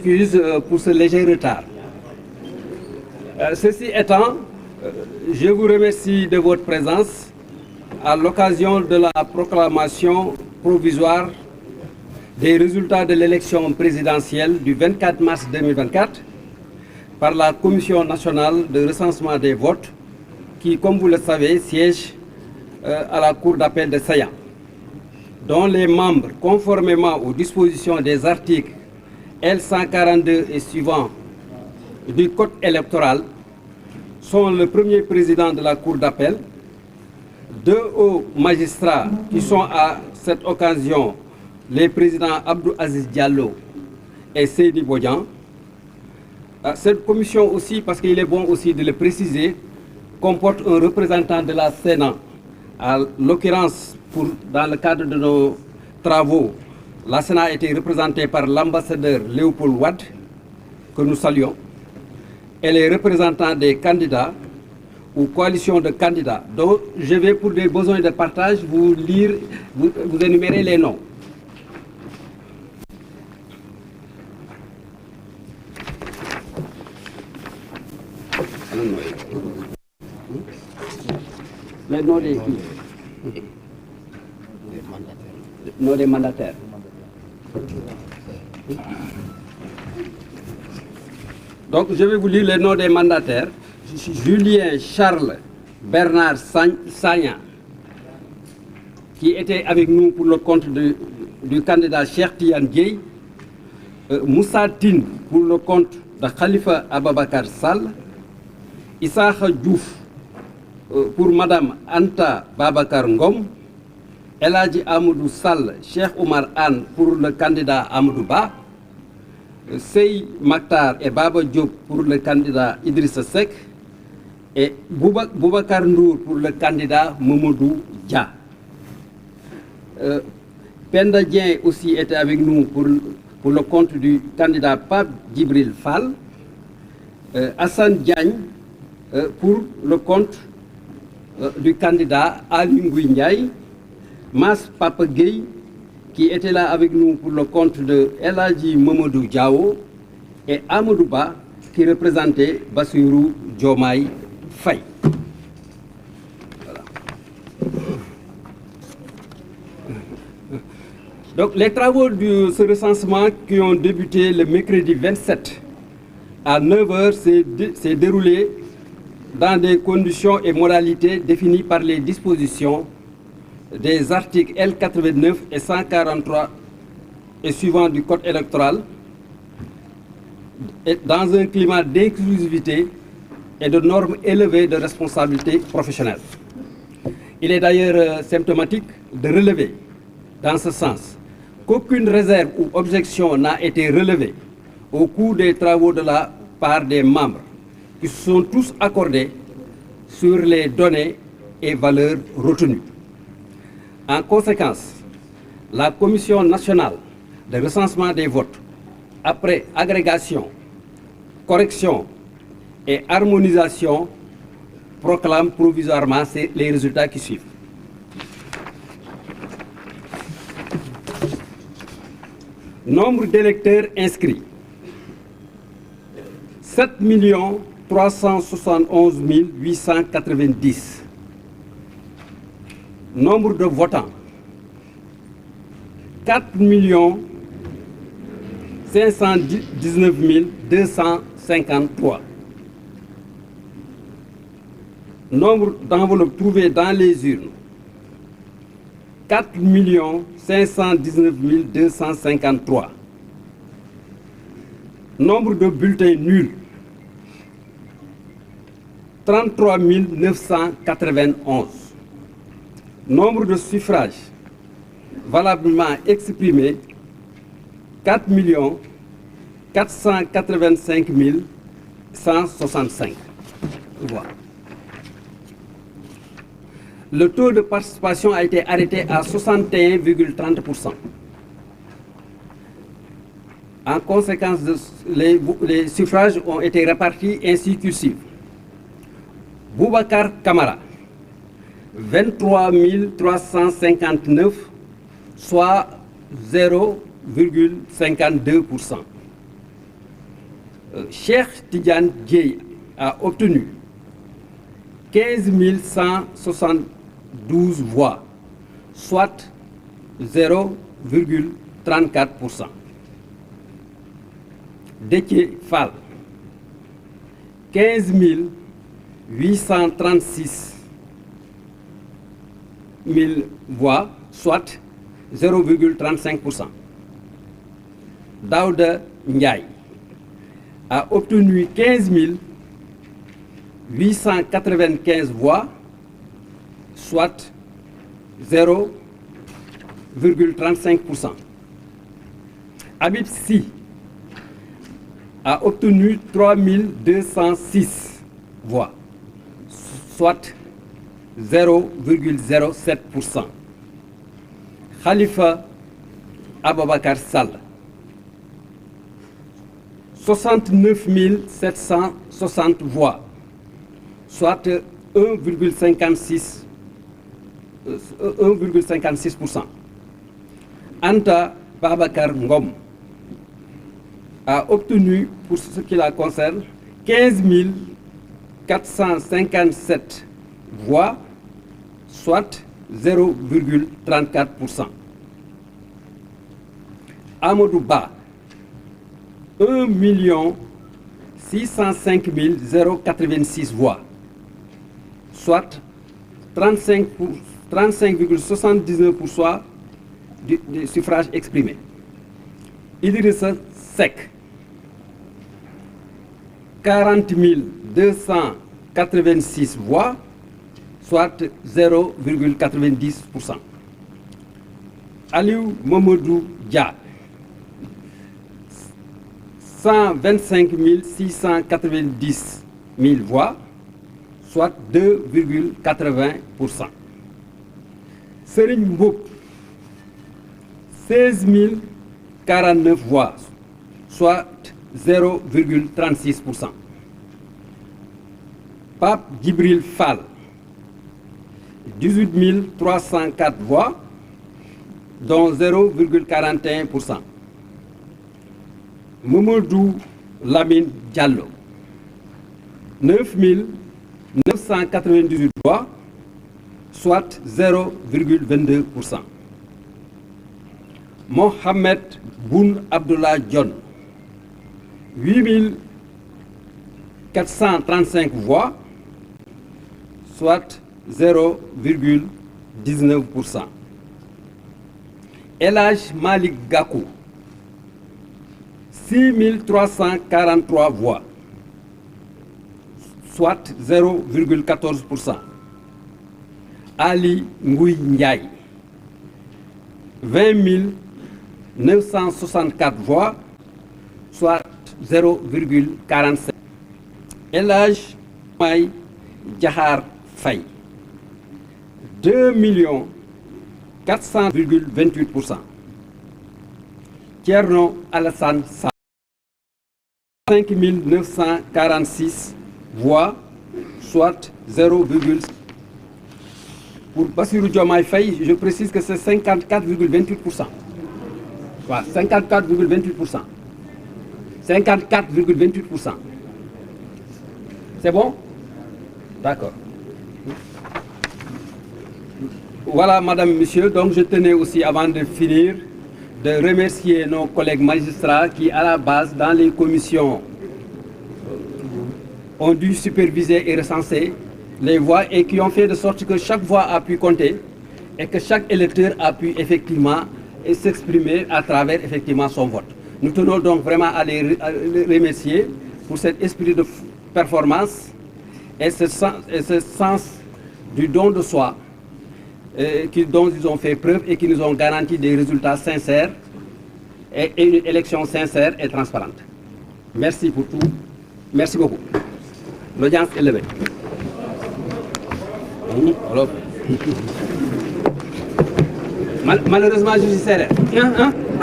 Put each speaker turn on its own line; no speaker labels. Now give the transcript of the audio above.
m'excuse pour ce léger retard. Ceci étant, je vous remercie de votre présence à l'occasion de la proclamation provisoire des résultats de l'élection présidentielle du 24 mars 2024 par la Commission nationale de recensement des votes qui, comme vous le savez, siège à la Cour d'appel de Saillant, dont les membres, conformément aux dispositions des articles L142 et suivants du Code électoral, sont le premier président de la Cour d'appel, deux hauts magistrats qui sont à cette occasion les présidents Abdou Aziz Diallo et Seydi Bodian. Cette commission aussi, parce qu'il est bon aussi de le préciser, comporte un représentant de la Sénat. À l'occurrence, dans le cadre de nos travaux, la Sénat a été représentée par l'ambassadeur Léopold Wade, que nous saluons, et les représentants des candidats ou coalitions de candidats. Donc, je vais, pour des besoins de partage, vous lire, vous énumérer les noms. Les noms des qui? Noms des mandataires. Donc, je vais vous lire les noms des mandataires. Julien Charles Bernard Sagna, qui était avec nous pour le compte du candidat Cheikh Tidiane Dièye, Moussa Tine pour le compte de Khalifa Ababakar Sall, Issakha Diouf pour Madame Anta Babakar Ngom, Eladji Amadou Sall, Cheikh Oumar Anne pour le candidat Amadou Ba, Sey Maktar et Baba Diop pour le candidat Idrissa Seck, et Boubacar Ndour pour le candidat Mamadou Dia. Penda Dien aussi était avec nous pour le compte du candidat Pape Djibril Fall, Hassan Diagne pour le compte du candidat Ali Ngouille Ndiaye, Mas Papa Gueye, qui était là avec nous pour le compte de Eladji Mamadou Diao, et Amadou Ba, qui représentait Bassirou Diomaye Faye. Voilà. Donc, les travaux de ce recensement qui ont débuté le mercredi 27 à 9 h s'est déroulé dans des conditions et modalités définies par les dispositions des articles L89 et 143 et suivants du Code électoral, et dans un climat d'inclusivité et de normes élevées de responsabilité professionnelle. Il est d'ailleurs symptomatique de relever, dans ce sens, qu'aucune réserve ou objection n'a été relevée au cours des travaux de la part des membres, qui se sont tous accordés sur les données et valeurs retenues. En conséquence, la Commission nationale de recensement des votes, après agrégation, correction et harmonisation, proclame provisoirement les résultats qui suivent. Nombre d'électeurs inscrits, 7 371 890. Nombre de votants, 4 519 253. Nombre d'enveloppes trouvées dans les urnes, 4 519 253. Nombre de bulletins nuls, 33 991. Nombre de suffrages valablement exprimés, 4 485 165 voix. Le taux de participation a été arrêté à 61,30%. En conséquence, les suffrages ont été répartis ainsi que suit. Boubacar Kamara, 23 359, soit 0,52%. Cheikh Tidiane Dièye a obtenu 15 172 voix, soit 0,34%. Déthié Fall, 15 836 000 voix, soit 0,35%. Daouda Ndiaye a obtenu 15 895 voix, soit 0,35%. Habib Sy a obtenu 3206 voix, soit 0,07%. Khalifa Ababakar Sall, 69 760 voix, soit 1,56%. Anta Babakar Ngom a obtenu, pour ce qui la concerne, 15 457 voix, soit 0,34%. Amadou Ba, 1 605 086 voix, soit 35,79% du suffrage exprimé. Idrissa Seck, 40 286 voix, soit 0,90%. Aliou Mamadou Dia, 125 690 000 voix, soit 2,80%. Serigne Mboup, 16 049 voix, soit 0,36%. Pape Djibril Fall, 18 304 voix, dont 0,41%. Mamadou Lamine Diallo, 9 998 voix, soit 0,22%. Mohamed Boun Abdallah Dionne, 8 435 voix, soit 0,19%. El Hadj Malick Gakou, 6 343 voix, soit 0,14%. Ali Ngouille Ndiaye, 20 964 voix, soit 0,47%. El Hadj May Diakhar Faye, 2 400,28%. Thierno Alassane Sall, 5 946 voix, soit 0,. Pour Bassirou Diomaye Faye, je précise que c'est 54,28%. Voilà, 54,28%. 54,28%. C'est bon? D'accord. Voilà, madame, monsieur. Donc, je tenais aussi, avant de finir, de remercier nos collègues magistrats qui, à la base, dans les commissions, ont dû superviser et recenser les voix et qui ont fait de sorte que chaque voix a pu compter et que chaque électeur a pu effectivement s'exprimer à travers effectivement son vote. Nous tenons donc vraiment à les remercier pour cet esprit de performance et ce sens du don de soi dont ils ont fait preuve et qui nous ont garanti des résultats sincères et une élection sincère et transparente. Merci pour tout. Merci beaucoup. L'audience est levée. Malheureusement, je suis serré.